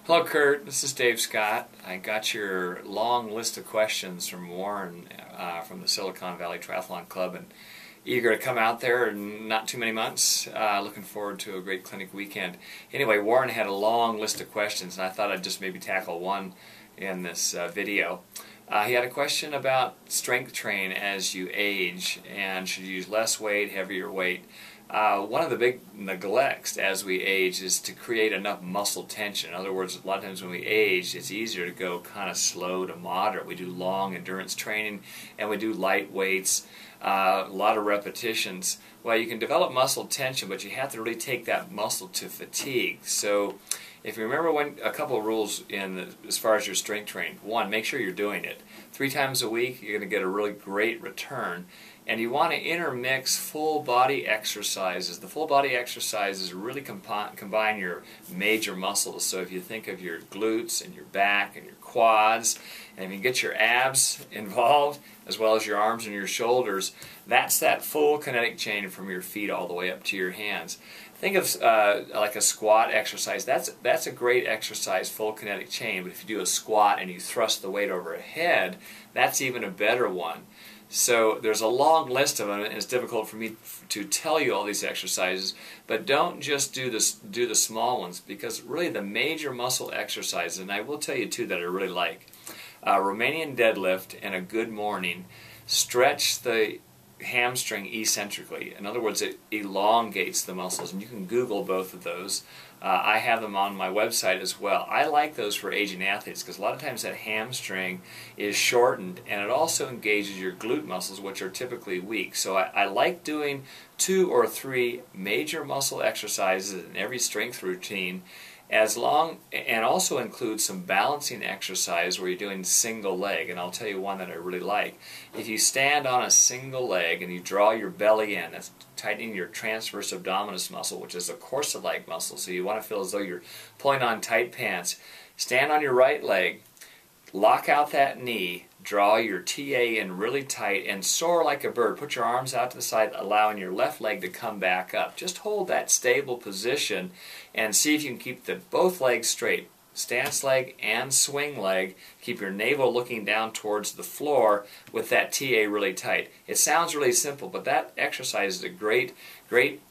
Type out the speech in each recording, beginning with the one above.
Hello Kurt, this is Dave Scott. I got your long list of questions from Warren from the Silicon Valley Triathlon Club, and eager to come out there in not too many months. Looking forward to a great clinic weekend. Anyway, Warren had a long list of questions, and I thought I'd just maybe tackle one in this video. He had a question about strength train as you age, and should you use less weight, heavier weight. One of the big neglects as we age is to create enough muscle tension. In other words, a lot of times when we age, it's easier to go kind of slow to moderate. We do long endurance training and we do light weights, a lot of repetitions. Well, you can develop muscle tension, but you have to really take that muscle to fatigue. So if you remember a couple of rules as far as your strength training. One, make sure you're doing it. 3 times a week, you're going to get a really great return. And you want to intermix full body exercises. The full body exercises really combine your major muscles. So if you think of your glutes and your back and your quads, and if you get your abs involved, as well as your arms and your shoulders, that's that full kinetic chain from your feet all the way up to your hands. Think of like a squat exercise. That's a great exercise, full kinetic chain. But if you do a squat and you thrust the weight overhead, that's even a better one. So there's a long list of them, and it's difficult for me to tell you all these exercises, but don't just do the small ones, because really the major muscle exercises, and I will tell you two that I really like, Romanian deadlift and a good morning, stretch the hamstring eccentrically. In other words, it elongates the muscles, and you can Google both of those. I have them on my website as well. I like those for aging athletes because a lot of times that hamstring is shortened, and it also engages your glute muscles, which are typically weak. So I like doing 2 or 3 major muscle exercises in every strength routine, and also include some balancing exercise where you're doing single leg. And I'll tell you one that I really like. If you stand on a single leg and you draw your belly in, that's tightening your transverse abdominis muscle, which is a course leg muscle. So you want to feel as though you're pulling on tight pants. Stand on your right leg, lock out that knee, draw your TA in really tight, and soar like a bird. Put your arms out to the side, allowing your left leg to come back up. Just hold that stable position and see if you can keep both legs straight. Stance leg and swing leg. Keep your navel looking down towards the floor with that TA really tight. It sounds really simple, but that exercise is a great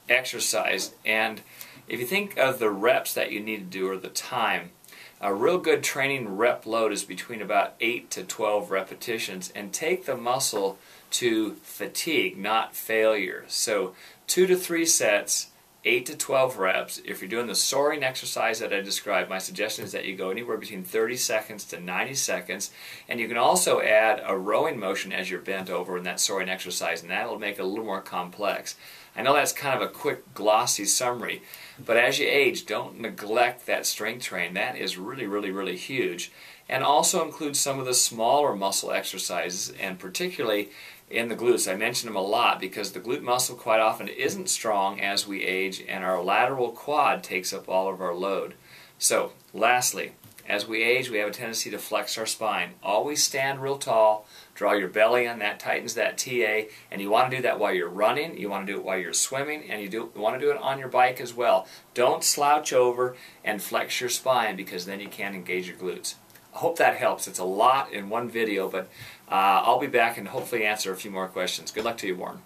exercise. And if you think of the reps that you need to do, or the time, a real good training rep load is between about 8 to 12 repetitions, and take the muscle to fatigue, not failure. So 2 to 3 sets, 8 to 12 reps. If you're doing the soaring exercise that I described, my suggestion is that you go anywhere between 30 seconds to 90 seconds, and you can also add a rowing motion as you're bent over in that soaring exercise, and that will make it a little more complex. I know that's kind of a quick, glossy summary, but as you age, don't neglect that strength train. That is really huge. And also include some of the smaller muscle exercises, and particularly in the glutes. I mention them a lot because the glute muscle quite often isn't strong as we age, and our lateral quad takes up all of our load. So, lastly, as we age, we have a tendency to flex our spine. Always stand real tall, draw your belly in, that tightens that TA, and you want to do that while you're running, you want to do it while you're swimming, and you want to do it on your bike as well. Don't slouch over and flex your spine, because then you can't engage your glutes. I hope that helps. It's a lot in one video, but I'll be back and hopefully answer a few more questions. Good luck to you, Warren.